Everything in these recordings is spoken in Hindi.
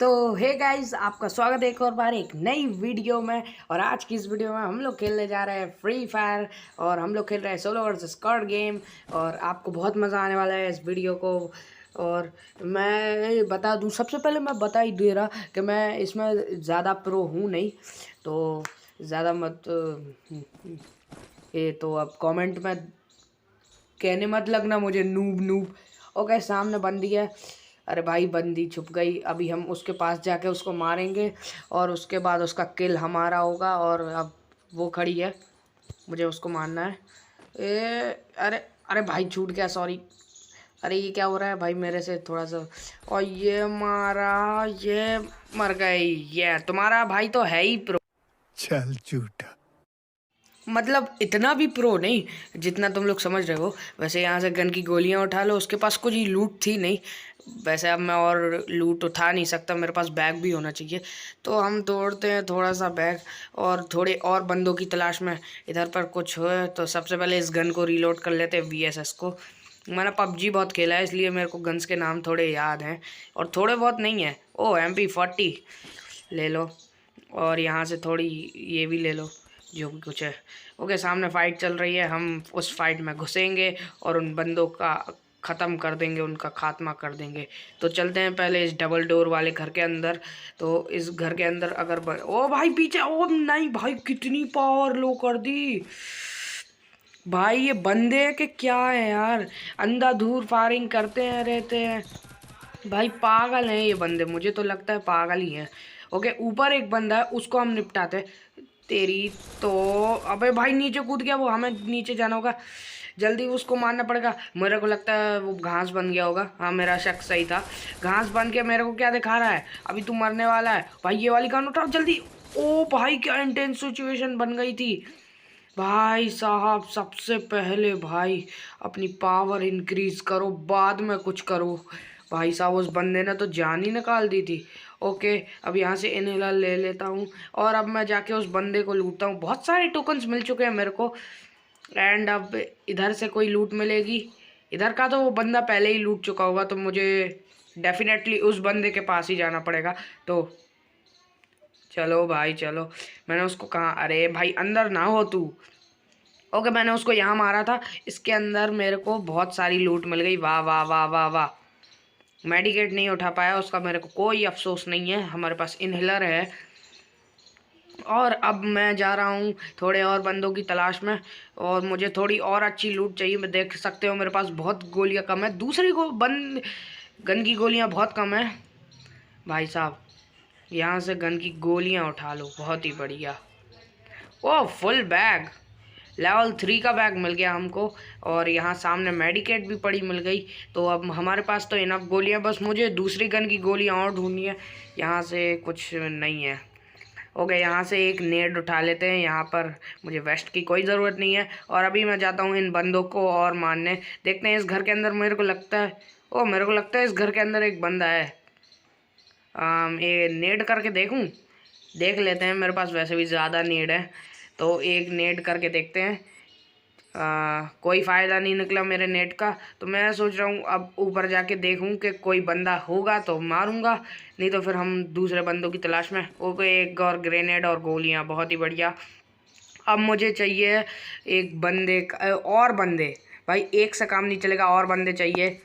तो हे गाइस, आपका स्वागत है एक और बार एक नई वीडियो में। और आज की इस वीडियो में हम लोग खेलने जा रहे हैं फ्री फायर और हम लोग खेल रहे हैं सोलो वर्सेस स्क्वाड गेम। और आपको बहुत मज़ा आने वाला है इस वीडियो को। और मैं बता दूं, सबसे पहले मैं बता ही दे रहा कि मैं इसमें ज़्यादा प्रो हूँ नहीं, तो ज़्यादा मत ये तो अब कमेंट में कहने मत लगना मुझे नूब नूब। ओके, सामने बंदी है। अरे भाई, बंदी छुप गई। अभी हम उसके पास जाके उसको मारेंगे और उसके बाद उसका किल हमारा होगा। और अब वो खड़ी है, मुझे उसको मारना है। अरे अरे भाई, छूट गया, सॉरी। अरे ये क्या हो रहा है भाई मेरे से थोड़ा सा। और ये मारा, ये मर गई। ये तुम्हारा भाई तो है ही प्रो। चल झूठा। मतलब इतना भी प्रो नहीं जितना तुम लोग समझ रहे हो। वैसे यहाँ से गन की गोलियाँ उठा लो, उसके पास कुछ ही लूट थी नहीं। वैसे अब मैं और लूट उठा नहीं सकता, मेरे पास बैग भी होना चाहिए। तो हम तोड़ते हैं थोड़ा सा बैग और थोड़े और बंदों की तलाश में इधर पर कुछ हो। तो सबसे पहले इस गन को रीलोड कर लेते हैं, VSS को। मैंने पबजी बहुत खेला है, इसलिए मेरे को गन्स के नाम थोड़े याद हैं और थोड़े बहुत नहीं है। ओ MP40 ले लो और यहाँ से थोड़ी ये भी ले लो, जो भी कुछ है। ओके, सामने फाइट चल रही है, हम उस फाइट में घुसेंगे और उन बंदों का ख़त्म कर देंगे, उनका खात्मा कर देंगे। तो चलते हैं पहले इस डबल डोर वाले घर के अंदर। तो इस घर के अंदर अगर ओ भाई पीछे, ओ नहीं भाई, कितनी पावर लो कर दी भाई। ये बंदे के क्या है यार, अंधाधुंध फायरिंग करते हैं रहते हैं भाई। पागल हैं ये बंदे, मुझे तो लगता है पागल ही हैं। ओके, ऊपर एक बंदा है, उसको हम निपटाते हैं। तेरी तो अबे भाई, नीचे कूद गया वो, हमें नीचे जाना होगा, जल्दी उसको मारना पड़ेगा। मेरे को लगता है वो घास बन गया होगा। हाँ, मेरा शक सही था, घास बन के मेरे को क्या दिखा रहा है, अभी तू मरने वाला है भाई। ये वाली गन उठाओ जल्दी। ओ भाई, क्या इंटेंस सिचुएशन बन गई थी भाई साहब। सबसे पहले भाई अपनी पावर इंक्रीज करो, बाद में कुछ करो भाई साहब। उस बंदे ने तो जान ही निकाल दी थी। ओके, अब यहाँ से इनहेलर ले लेता हूँ और अब मैं जाके उस बंदे को लूटता हूँ। बहुत सारे टोकन्स मिल चुके हैं मेरे को। एंड अब इधर से कोई लूट मिलेगी। इधर का तो वो बंदा पहले ही लूट चुका होगा, तो मुझे डेफिनेटली उस बंदे के पास ही जाना पड़ेगा। तो चलो भाई चलो। मैंने उसको कहा, अरे भाई अंदर ना हो तू। ओके, मैंने उसको यहाँ मारा था। इसके अंदर मेरे को बहुत सारी लूट मिल गई। वाह वाह वाह वाह वाह। मेडिकेट नहीं उठा पाया उसका, मेरे को कोई अफसोस नहीं है, हमारे पास इनहेलर है। और अब मैं जा रहा हूँ थोड़े और बंदों की तलाश में और मुझे थोड़ी और अच्छी लूट चाहिए। मैं देख सकते हो मेरे पास बहुत गोलियाँ कम है, दूसरी को बंद गन की गोलियाँ बहुत कम है भाई साहब। यहाँ से गन की गोलियाँ उठा लो, बहुत ही बढ़िया। ओ फुल बैग, लेवल 3 का बैग मिल गया हमको। और यहाँ सामने मेडिकेट भी पड़ी मिल गई। तो अब हमारे पास तो इनफ गोलियाँ, बस मुझे दूसरी गन की गोलियाँ और ढूंढनी है। यहाँ से कुछ नहीं है। ओके, यहाँ से एक नेड उठा लेते हैं। यहाँ पर मुझे वेस्ट की कोई ज़रूरत नहीं है। और अभी मैं जाता हूँ इन बंदों को और मारने। देखते हैं इस घर के अंदर, मेरे को लगता है मेरे को लगता है इस घर के अंदर एक बंदा है। ये नेड करके देख लेते हैं। मेरे पास वैसे भी ज़्यादा नेड है, तो एक नेड करके देखते हैं। कोई फ़ायदा नहीं निकला मेरे नेट का। तो मैं सोच रहा हूँ अब ऊपर जाके देखूँ कि कोई बंदा होगा तो मारूंगा, नहीं तो फिर हम दूसरे बंदों की तलाश में। ओके, एक और ग्रेनेड और गोलियाँ, बहुत ही बढ़िया। अब मुझे चाहिए एक बंदे और बंदे भाई, एक से काम नहीं चलेगा, और बंदे चाहिए।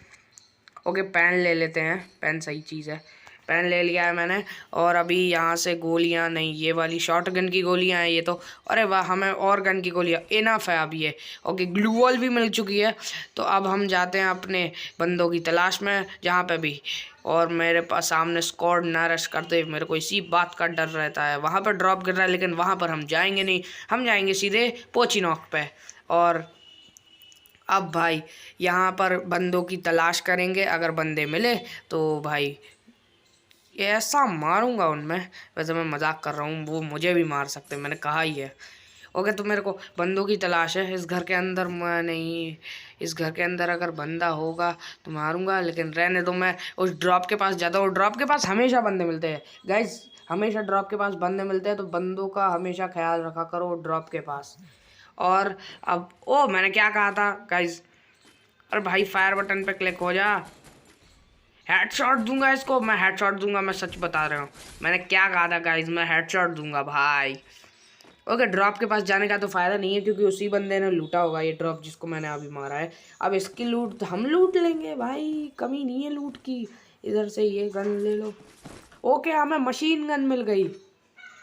ओके, पेन ले लेते हैं, पेन सही चीज़ है। पेन ले लिया है मैंने। और अभी यहाँ से गोलियाँ नहीं, ये वाली शॉर्ट गन की गोलियाँ हैं ये तो। अरे वाह, हमें और गन की गोलियाँ इनफ है अभी ये। ओके, ग्लू वॉल भी मिल चुकी है। तो अब हम जाते हैं अपने बंदों की तलाश में जहाँ पे भी। और मेरे पास सामने स्क्वाड ना रश करते, मेरे को इसी बात का डर रहता है। वहाँ पर ड्रॉप गिर रहा है, लेकिन वहाँ पर हम जाएंगे नहीं, हम जाएंगे सीधे पोचिनॉक पे। और अब भाई यहाँ पर बंदों की तलाश करेंगे, अगर बंदे मिले तो भाई ये ऐसा मारूंगा उनमें। वैसे मैं मजाक कर रहा हूँ, वो मुझे भी मार सकते हैं, मैंने कहा ही है। ओके, तो मेरे को बंदों की तलाश है इस घर के अंदर। मैं नहीं, इस घर के अंदर अगर बंदा होगा तो मारूंगा, लेकिन रहने दो। मैं उस ड्रॉप के पास जाता हूँ। ड्रॉप के पास हमेशा बंदे मिलते हैं गाइज, हमेशा ड्रॉप के पास बंदे मिलते हैं। तो बंदों का हमेशा ख्याल रखा करो ड्रॉप के पास। और अब मैंने क्या कहा था गाइज। अरे भाई, फायर बटन पे क्लिक हो जा। हेडशॉट दूंगा इसको, मैं हेडशॉट दूंगा, मैं सच बता रहा हूँ। मैंने क्या कहा था गाइस, मैं हेडशॉट दूंगा भाई। ओके, ड्रॉप के पास जाने का तो फ़ायदा नहीं है क्योंकि उसी बंदे ने लूटा होगा ये ड्रॉप जिसको मैंने अभी मारा है। अब इसकी लूट हम लूट लेंगे भाई, कमी नहीं है लूट की। इधर से ये गन ले लो। ओके, हमें मशीन गन मिल गई,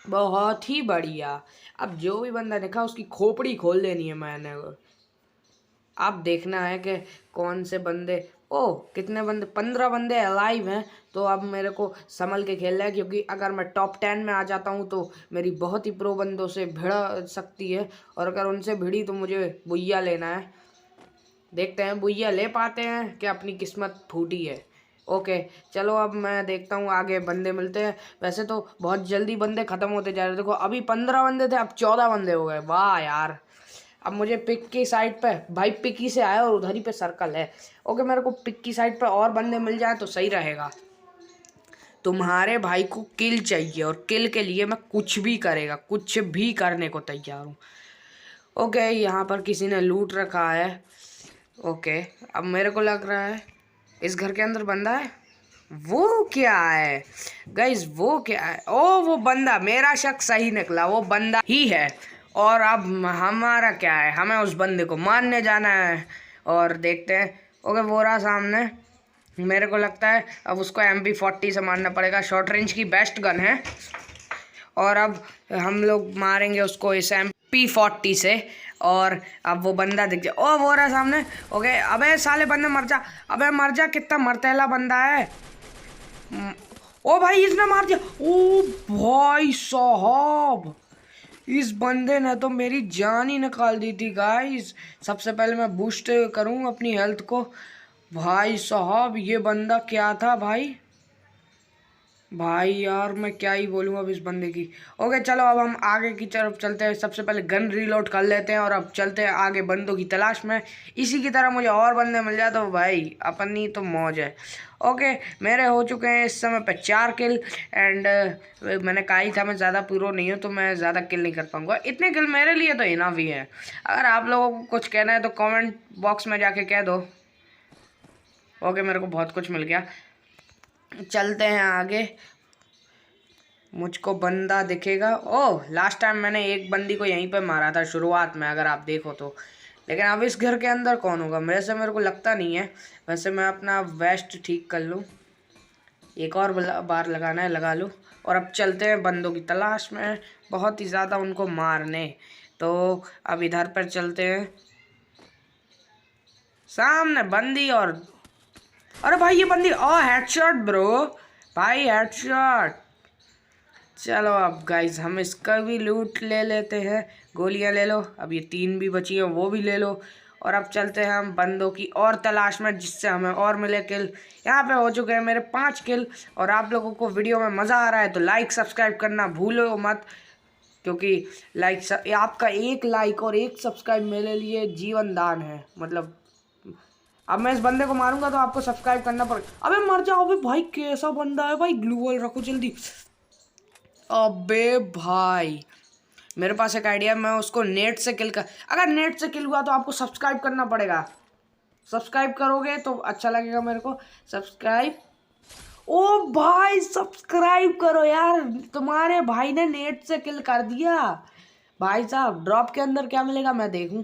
बहुत ही बढ़िया। अब जो भी बंदा देखा उसकी खोपड़ी खोल देनी है मैंने। अब देखना है कि कौन से बंदे, ओ कितने बंदे, 15 बंदे अलाइव हैं। तो अब मेरे को संभल के खेलना है क्योंकि अगर मैं टॉप 10 में आ जाता हूँ तो मेरी बहुत ही प्रो बंदों से भिड़ सकती है, और अगर उनसे भिड़ी तो मुझे बुइया लेना है। देखते हैं बुइया ले पाते हैं कि अपनी किस्मत फूटी है। ओके चलो, अब मैं देखता हूँ आगे बंदे मिलते हैं। वैसे तो बहुत जल्दी बंदे ख़त्म होते जा रहे, देखो अभी 15 बंदे थे, अब 14 बंदे हो गए। वाह यार। अब मुझे पिक की साइड पे, भाई पिक ही से आया और उधर ही पे सर्कल है। ओके, मेरे को पिक की साइड पे और बंदे मिल जाए तो सही रहेगा। तुम्हारे भाई को किल चाहिए और किल के लिए मैं कुछ भी करेगा, कुछ भी करने को तैयार हूँ। ओके, यहाँ पर किसी ने लूट रखा है। ओके, अब मेरे को लग रहा है इस घर के अंदर बंदा है। वो क्या है गाइज, वो क्या है? ओ वो बंदा, मेरा शक सही निकला, वो बंदा ही है। और अब हमारा क्या है, हमें उस बंदे को मारने जाना है और देखते हैं। ओके, वो रहा सामने। मेरे को लगता है अब उसको MP40 से मारना पड़ेगा, शॉर्ट रेंज की बेस्ट गन है। और अब हम लोग मारेंगे उसको इस MP40 से। और अब वो बंदा दिख जाए, ओ वो रहा सामने। ओके, अबे साले बंदे मर जा, अबे मर जा, कितना मरतेला बंदा है। ओ भाई इसने मार दिया, ओ भाई साहब, इस बंदे ने तो मेरी जान ही निकाल दी थी गाइस। सबसे पहले मैं बूस्ट करूं अपनी हेल्थ को। भाई साहब ये बंदा क्या था भाई, भाई यार मैं क्या ही बोलूँ अब इस बंदे की। ओके चलो, अब हम आगे की तरफ चलते हैं। सबसे पहले गन रीलोड कर लेते हैं और अब चलते हैं आगे बंदों की तलाश में। इसी की तरह मुझे और बंदे मिल जाए तो भाई अपनी तो मौज है। ओके, मेरे हो चुके हैं इस समय पे 4 किल। एंड मैंने कहा ही था मैं ज़्यादा प्रो नहीं हूँ तो मैं ज़्यादा किल नहीं कर पाऊँगा। इतने किल मेरे लिए तो इनफ ही है। अगर आप लोगों को कुछ कहना है तो कॉमेंट बॉक्स में जाके कह दो। ओके, मेरे को बहुत कुछ मिल गया। चलते हैं आगे। मुझको बंदा दिखेगा। ओह, लास्ट टाइम मैंने एक बंदी को यहीं पे मारा था शुरुआत में, अगर आप देखो तो। लेकिन अब इस घर के अंदर कौन होगा, मेरे को लगता नहीं है। वैसे मैं अपना वेस्ट ठीक कर लूँ, एक और बार लगाना है लगा लूँ। और अब चलते हैं बंदों की तलाश में, बहुत ही ज़्यादा उनको मारने। तो अब इधर पर चलते हैं, सामने बंदी। और अरे भाई ये बंदी, ओ हेडशॉट ब्रो, भाई हेडशॉट। चलो अब गाइज हम इसका भी लूट ले लेते हैं। गोलियां ले लो, अब ये 3 भी बची हैं वो भी ले लो। और अब चलते हैं हम बंदों की और तलाश में जिससे हमें और मिले किल। यहाँ पे हो चुके हैं मेरे 5 किल। और आप लोगों को वीडियो में मज़ा आ रहा है तो लाइक सब्सक्राइब करना भूलो मत, क्योंकि आपका एक लाइक और एक सब्सक्राइब मेरे लिए जीवन दान है। मतलब अब मैं इस बंदे को मारूंगा तो आपको सब्सक्राइब करना पड़ेगा। अबे मर जाओ, अबे भाई कैसा बंदा है भाई, ग्लू वॉल रखो जल्दी। अबे भाई मेरे पास एक आइडिया, मैं उसको नेट से किल कर, अगर नेट से किल हुआ तो आपको सब्सक्राइब करना पड़ेगा। सब्सक्राइब करोगे तो अच्छा लगेगा मेरे को। सब्सक्राइब, ओ भाई सब्सक्राइब करो यार, तुम्हारे भाई ने नेट से किल कर दिया। भाई साहब ड्रॉप के अंदर क्या मिलेगा मैं देखूं।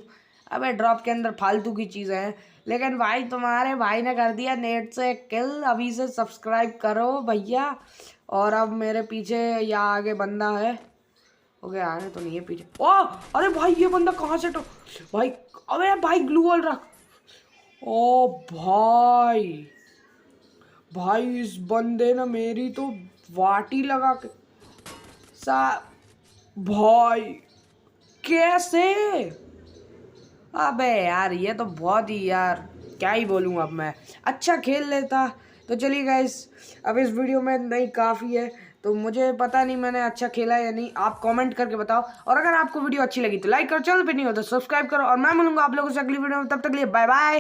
अबे ड्रॉप के अंदर फालतू की चीज़ें हैं, लेकिन भाई तुम्हारे भाई ने कर दिया नेट से किल। अभी से सब्सक्राइब करो भैया। और अब मेरे पीछे या आगे बंदा है। ओके, आने तो नहीं है पीछे। ओ अरे भाई ये बंदा कहाँ से तो भाई, अबे भाई ग्लू वॉल रख। ओ भाई, भाई इस बंदे ने मेरी तो वाटी लगा के सा, भाई कैसे। अबे यार ये तो बहुत ही, यार क्या ही बोलूँ अब मैं, अच्छा खेल लेता। तो चलिए गाइस, अब इस वीडियो में नहीं काफ़ी है, तो मुझे पता नहीं मैंने अच्छा खेला या नहीं, आप कमेंट करके बताओ। और अगर आपको वीडियो अच्छी लगी तो लाइक करो, चैनल पे नहीं हो तो सब्सक्राइब करो। और मैं मिलूंगा आप लोगों से अगली वीडियो में, तब तक के लिए बाय बाय।